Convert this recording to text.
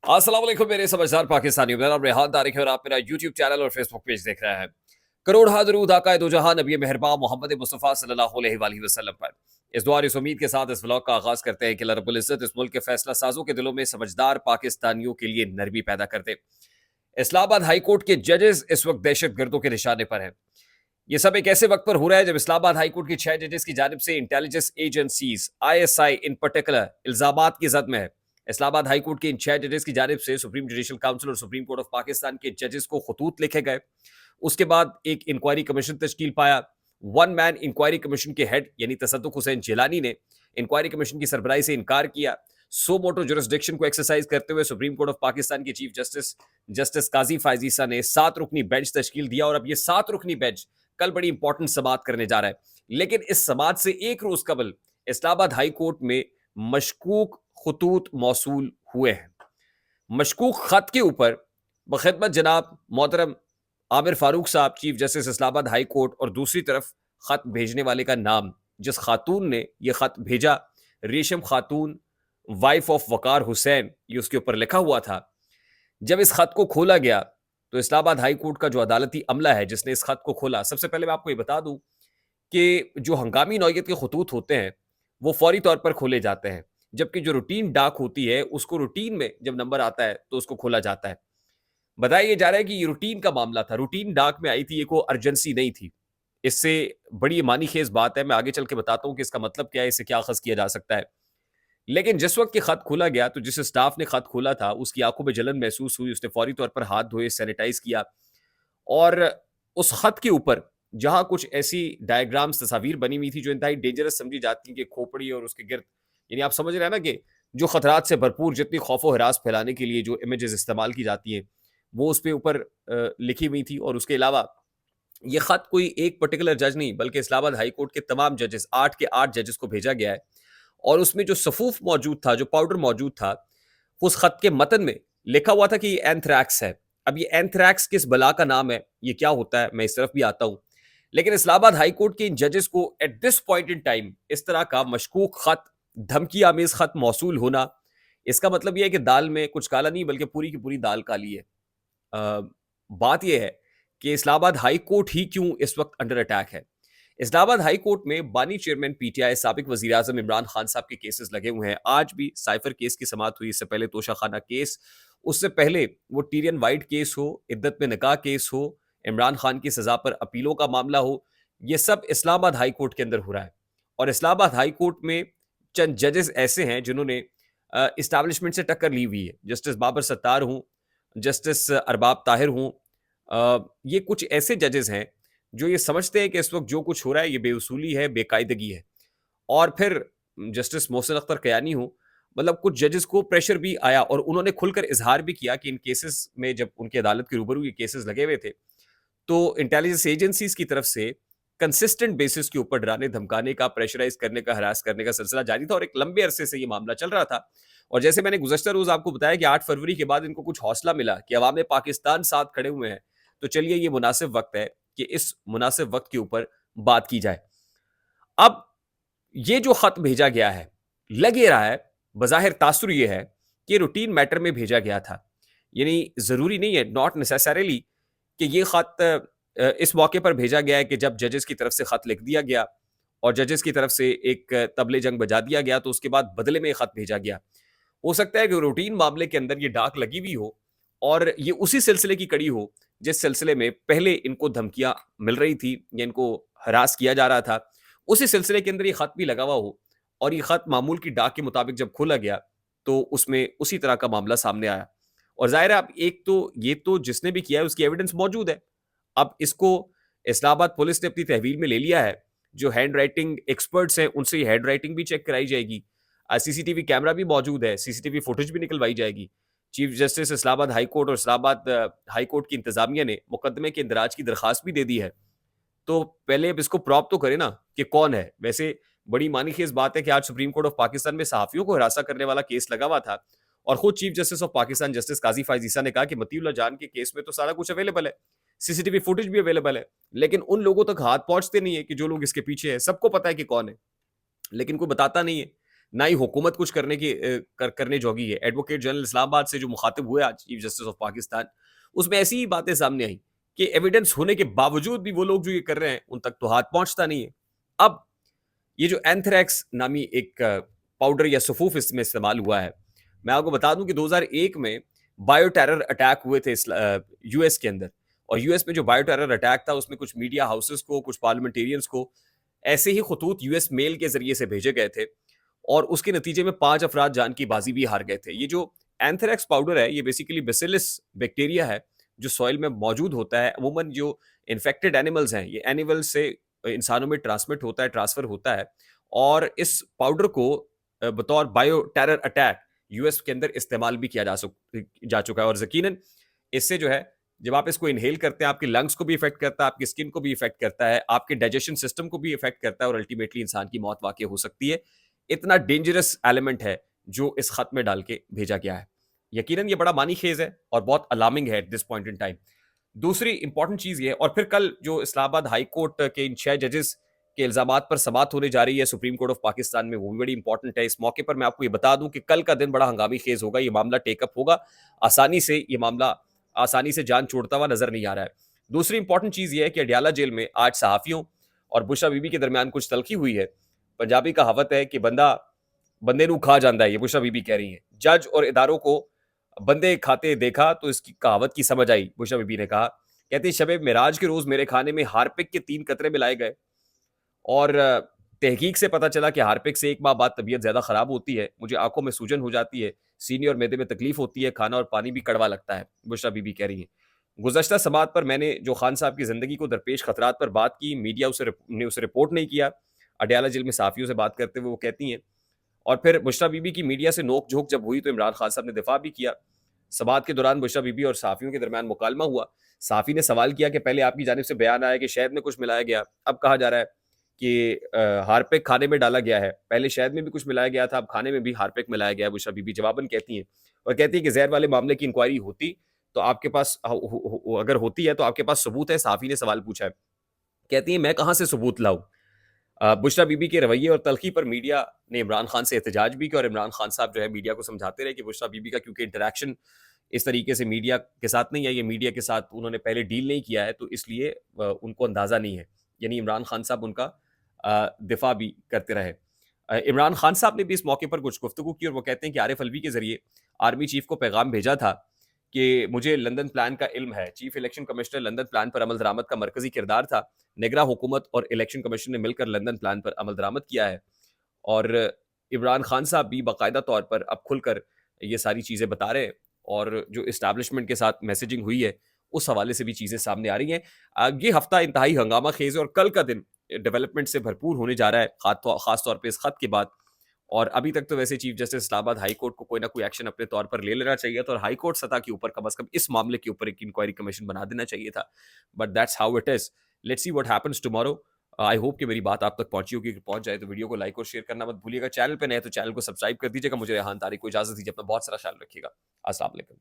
अस्सलाम वालेकुम मेरे समझदार पाकिस्तानियों, मेरा नाम रेहान तारिक है और आप मेरा यूट्यूब चैनल और फेसबुक पेज देख रहे हैं। करोड़ हा दरूद आका दो जहां नबी मेहरबान मोहम्मद मुस्तफ़ा सल्लल्लाहु अलैहि वसल्लम पर। इस दुआ और इस उम्मीद के साथ इस व्लॉग का आगाज करते हैं कि अल्लाह रब्बुल इज्जत इस मुल्क के फैसला साजों के दिलों में समझदार पाकिस्तानियों के लिए नरमी पैदा कर दे। इस्लामाबाद हाई कोर्ट के जजेस इस वक्त दहशत गर्दों के निशाने पर हैं। ये सब एक ऐसे वक्त पर हो रहा है जब इस्लामाबाद हाई कोर्ट की 6 जजेस की जानिब से इंटेलिजेंस एजेंसीज आईएसआई इन पर्टिकुलर इल्जामात की जद में है। इस्लामाबाद हाई कोर्ट के इन 6 जजेस की जानिब से सुप्रीम जुडिशल काउंसिल और सुप्रीम कोर्ट ऑफ पाकिस्तान के जजेस को खतूत लिखे गए। उसके बाद एक इंक्वायरी कमीशन तश्कील पाया। वन मैन इंक्वायरी कमीशन के हेड यानी तसद्दुक हुसैन जिलानी ने इंक्वायरी कमीशन की सरबराही से इनकार किया। सो मोटो जुरिस्डिक्शन को एक्सरसाइज करते हुए सुप्रीम कोर्ट ऑफ पाकिस्तान के चीफ जस्टिस जस्टिस काजी फायजीसा ने 7 रुकनी बेंच तश्कील दिया और अब ये 7 रुकनी बेंच कल बड़ी इंपॉर्टेंट समात करने जा रहा है। लेकिन इस समात से एक रोज कबल इस्लामाबाद हाई कोर्ट में मशकूक खतूत मौसूल हुए हैं। मशकूक खत के ऊपर बखिदमत जनाब मोहतरम आमिर फारूक साहब chief justice Islamabad high court और दूसरी तरफ खत भेजने वाले का नाम, जिस खातून ने यह खत भेजा, रेशम खातून वाइफ ऑफ वकार हुसैन, ये उसके ऊपर लिखा हुआ था। जब इस खत को खोला गया तो इस्लामाबाद हाई कोर्ट का जो अदालती अमला है जिसने इस खत को खोला, सबसे पहले मैं आपको ये बता दूं कि जो हंगामी नौयत के खतूत होते हैं वो फौरी तौर पर खोले जाते हैं, जबकि जो रूटीन डाक होती है उसको रूटीन में जब नंबर आता है तो उसको खोला जाता है। बताया ये जा रहा है कि ये रूटीन का मामला था, रूटीन डाक में आई थी, ये कोई अर्जेंसी नहीं थी। इससे बड़ी मानी खेज बात है, मैं आगे चल के बताता हूं कि इसका मतलब क्या है, इससे क्या अखज किया जा सकता है। लेकिन जिस वक्त ये खत खोला गया तो जिस स्टाफ ने खत खोला था उसकी आंखों में जलन महसूस हुई, उसने फौरी तौर पर हाथ धोए, सैनिटाइज किया और उस खत के ऊपर जहां कुछ ऐसी डायग्राम्स तस्वीर बनी हुई थी जो इंतहाई डेंजरस समझी जाती है कि खोपड़ी और उसके गिर्द, यानी आप समझ रहे हैं ना कि जो खतरात से भरपूर जितनी खौफो हरास फैलाने के लिए जो इमेजेस इस्तेमाल की जाती हैं वो उस पे ऊपर लिखी हुई थी। और उसके अलावा ये खत कोई एक पर्टिकुलर जज नहीं बल्कि इस्लामाबाद हाई कोर्ट के तमाम जजेस, 8 के 8 जजेस को भेजा गया है। और उसमें जो सफूफ मौजूद था, जो पाउडर मौजूद था, उस खत के मतन में लिखा हुआ था कि ये एंथ्रैक्स है। अब ये एंथ्रैक्स किस बला का नाम है, ये क्या होता है, मैं इस तरफ भी आता हूं। लेकिन इस्लामाबाद हाई कोर्ट के इन जजेस को at this point in time इस तरह का मशकूक खत, धमकी आमेज खत मौसूल होना, इसका मतलब यह है कि दाल में कुछ काला नहीं बल्कि पूरी की पूरी दाल काली है। बात यह है कि इस्लामाबाद हाई कोर्ट ही क्यों इस वक्त अंडर अटैक है। इस्लामाबाद हाई कोर्ट में बानी चेयरमैन पीटीआई साबिक वजीर आजम इमरान खान साहब के केसेस लगे हुए हैं। आज भी साइफर केस की समात हुई, इससे पहले तोशा खाना केस, उससे पहले वो टीरियन वाइट केस हो, इद्दत में निकाह केस हो, इमरान खान की सजा पर अपीलों का मामला हो, ये सब इस्लामाबाद हाई कोर्ट के अंदर हो रहा है। और इस्लामाबाद हाई कोर्ट में चंद जजेस ऐसे हैं जिन्होंने इस्टेब्लिशमेंट से टक्कर ली हुई है। जस्टिस बाबर सत्तार हूँ, जस्टिस अरबाब ताहिर हूँ, ये कुछ ऐसे जजेस हैं जो ये समझते हैं कि इस वक्त जो कुछ हो रहा है ये बेउसूली है, बेकायदगी है। और फिर जस्टिस मोहसिन अख्तर कयानी हो, मतलब कुछ जजेस को प्रेशर भी आया और उन्होंने खुलकर इजहार भी किया कि इन केसेस में जब उनकी अदालत के रूबरू ये केसेस लगे हुए थे तो इंटेलिजेंस एजेंसीज की तरफ से कंसिस्टेंट बेसिस के ऊपर डराने धमकाने का, प्रेशराइज करने का, हरास करने का सिलसिला जारी था और एक लंबे अरसे से ये मामला चल रहा था। और जैसे मैंने गुज़श्ता रोज आपको बताया कि 8 फरवरी के बाद इनको कुछ हौसला मिला कि अवाम पाकिस्तान साथ खड़े हुए हैं, तो चलिए ये मुनासिब वक्त है कि इस मुनासिब वक्त के ऊपर बात की जाए। अब ये जो खत भेजा गया है, लग ये रहा है, बज़ाहिर तासुर ये है कि रूटीन मैटर में भेजा गया था। यानी ज़रूरी नहीं है, नॉट नेसेसरीली कि ये खत इस मौके पर भेजा गया है कि जब जजेस की तरफ से खत लिख दिया गया और जजेस की तरफ से एक तबले जंग बजा दिया गया तो उसके बाद बदले में खत भेजा गया। हो सकता है कि रूटीन मामले के अंदर ये डाक लगी हुई हो और ये उसी सिलसिले की कड़ी हो जिस सिलसिले में पहले इनको धमकियां मिल रही थी या इनको हरास किया जा रहा था, उसी सिलसिले के अंदर ये खत भी लगा हुआ हो और ये खत मामूल की डाक के मुताबिक जब खोला गया तो उसमें उसी तरह का मामला सामने आया। और जाहिर है अब एक तो ये तो जिसने भी किया है उसकी एविडेंस मौजूद है। अब इसको इस्लामाबाद पुलिस ने अपनी तहवील में ले लिया है। जो हैंड राइटिंग एक्सपर्ट्स हैं उनसे हैंड राइटिंग भी चेक कराई जाएगी, सीसीटीवी कैमरा भी मौजूद है, सीसीटीवी फुटेज भी निकलवाई जाएगी। Chief justice Islamabad high court और इस्लामाबाद हाई कोर्ट की इंतजामिया ने मुकदमे के इंदराज की दरखास्त भी दे दी है। तो पहले अब इसको प्रॉप तो करे ना कि कौन है। वैसे बड़ी मानीखेज बात है कि आज सुप्रीम कोर्ट ऑफ पाकिस्तान में सहाफियों को हिरासत करने वाला केस लगा हुआ था और खुद chief justice of Pakistan justice Qazi फायजीसा ने कहा कि मतीउल्लाह जान के केस में तो सारा कुछ अवेलेबल है, सीसीटीवी फुटेज भी अवेलेबल है, लेकिन उन लोगों तक हाथ पहुंचते नहीं है कि जो लोग इसके पीछे है। सबको पता है कि कौन है, लेकिन कोई बताता नहीं है। ना ही हुकूमत कुछ करने जोगी है। एडवोकेट जनरल इस्लामाबाद से जो मुखातिब हुए आज चीफ जस्टिस ऑफ पाकिस्तान, उसमें ऐसी ही बातें सामने आई कि एविडेंस होने के बावजूद भी वो लोग जो ये कर रहे हैं, उन तक तो हाथ पहुंचता नहीं है। अब ये जो एंथ्रेक्स नामी एक पाउडर या सफूफ इसमें इस्तेमाल हुआ है, मैं आपको बता दूं कि 2001 में बायो टेरर अटैक हुए थे यूएस के अंदर, और यूएस में जो बायो टेरर अटैक था उसमें कुछ मीडिया हाउसेस को, कुछ पार्लियामेंटेरियंस को ऐसे ही खतूत यूएस मेल के जरिए से भेजे गए थे, और उसके नतीजे में 5 अफराद जान की बाजी भी हार गए थे। ये जो एंथ्रेक्स पाउडर है, ये बेसिकली बेसिलस बैक्टीरिया है जो सॉइल में मौजूद होता है। अमूमन जो इन्फेक्टेड एनिमल्स हैं, ये एनिमल से इंसानों में ट्रांसमिट होता है, ट्रांसफर होता है, और इस पाउडर को बतौर बायो टेरर अटैक यूएस के अंदर इस्तेमाल भी किया जा चुका है। और यकीनन इससे जो है, जब आप इसको इनहेल करते हैं, आपके लंग्स को भी इफेक्ट करता है, आपकी स्किन को भी इफेक्ट करता है, आपके डाइजेशन सिस्टम को भी इफेक्ट करता है, और अल्टीमेटली इंसान की मौत वाकई हो सकती है। इतना डेंजरस एलिमेंट है जो इस खत में डाल के भेजा गया है। यकीनन ये बड़ा मानी खेज है और बहुत अलार्मिंग है at this point in time. दूसरी इंपॉर्टेंट चीज ये है, और फिर कल जो इस्लामाबाद हाई कोर्ट के इन 6 जजेस के इल्जामात पर समाअत होने जा रही है सुप्रीम कोर्ट ऑफ पाकिस्तान में, वो भी बड़ी इंपॉर्टेंट है। इस मौके पर मैं आपको ये बता दूं कि कल का दिन बड़ा हंगामी खेज होगा, ये मामला टेकअप होगा। आसानी से जान छोड़ता हुआ नजर नहीं आ रहा है। दूसरी इंपॉर्टेंट चीज ये है कि अडियाला जेल में आज सहाफियों और बुशरा बीबी के दरमियान कुछ तलखी हुई है। पंजाबी कहावत है कि बंदा बंदे नू खा जाता है, ये बुशरा बीबी कह रही है। जज और इदारों को बंदे खाते देखा तो इसकी कहावत की समझ आई, बुशरा बीबी ने कहा। कहती शबे मेराज के रोज मेरे खाने में हार्पिक के 3 कतरे मिलाए गए, और तहकीक से पता चला कि हार्पिक से 1 माह बाद तबीयत ज्यादा खराब होती है, मुझे आंखों में सूजन हो जाती है, सीने और मैदे में तकलीफ होती है, खाना और पानी भी कड़वा लगता है, बुशरा बीबी कह रही है। गुज़श्ता समात पर मैंने जो खान साहब की ज़िंदगी को दरपेश खतरात पर बात की, मीडिया ने उसे रिपोर्ट नहीं किया। अडयाला जेल में सहाफ़ियों से बात करते हुए वो कहती हैं। और फिर बुशरा बीबी की मीडिया से नोक-झोंक जब हुई तो इमरान खान साहब ने दिफा भी किया। समात के दौरान बुशरा बीबी और सहाफ़ियों के दरमियान मुकालमा हुआ। सहाफ़ी ने सवाल किया कि पहले आपकी जानिब से बयान आया कि शहद में कुछ मिलाया गया, अब कहा जा रहा है कि हार्पिक खाने में डाला गया है। पहले शहद में भी कुछ मिलाया गया था, अब खाने में भी हार्पिक मिलाया गया है, बुशरा बीबी जवाबन कहती हैं। और कहती हैं कि ज़हर वाले मामले की इंक्वायरी होती तो आपके पास अगर होती है तो आपके पास सबूत है? सहाफ़ी ने सवाल पूछा है। कहती हैं मैं कहाँ से सबूत लाऊँ? बुशरा बीबी के रवैये और तल्खी पर मीडिया ने इमरान खान से एहतजाज भी किया, और इमरान खान साहब जो है मीडिया को समझाते रहे कि बुशरा बीबी का क्योंकि इंटरैक्शन इस तरीके से मीडिया के साथ नहीं है, ये मीडिया के साथ उन्होंने पहले डील नहीं किया है, तो इसलिए उनको अंदाज़ा नहीं है। यानी इमरान खान साहब उनका दिफा भी करते रहे। इमरान खान साहब ने भी इस मौके पर कुछ गुफ्तगू की, और वो कहते हैं कि आरिफ अलवी के ज़रिए आर्मी चीफ को पैगाम भेजा था कि मुझे लंदन प्लान का इल्म है। Chief election commissioner London plan पर अमल दरामद का मरकजी किरदार था। निगरां हुकूमत और इलेक्शन कमीशन ने मिलकर लंदन प्लान पर अमल दरामद किया है, और इमरान खान साहब भी बाकायदा तौर पर अब खुलकर ये सारी चीज़ें बता रहे हैं, और जो इस्टेब्लिशमेंट के साथ मैसेजिंग हुई है उस हवाले से भी चीज़ें सामने आ रही हैं। ये हफ्ता इंतहाई हंगामा खेज है, और कल का दिन डेवलपमेंट से भरपूर होने जा रहा है, खास तौर पे इस खत के बाद। और अभी तक तो वैसे chief justice Islamabad high court को कोई ना कोई एक्शन अपने तौर पर ले लेना चाहिए था, और हाई कोर्ट सतह के ऊपर कम अज कम इस मामले के ऊपर एक इंक्वायरी कमीशन बना देना चाहिए था। But that's how it is. Let's see what happens tomorrow. I hope कि मेरी बात आप तक पहुंची होगी। पहुंच जाए तो वीडियो को लाइक और शेयर करना मत भूलिएगा। चैनल पे नए तो चैनल को सब्सक्राइब कर दीजिएगा। मुझे रेहान तारिक को इजाजत दीजिए। अपना बहुत सारा ख्याल रखिएगा। अस्सलाम वालेकुम।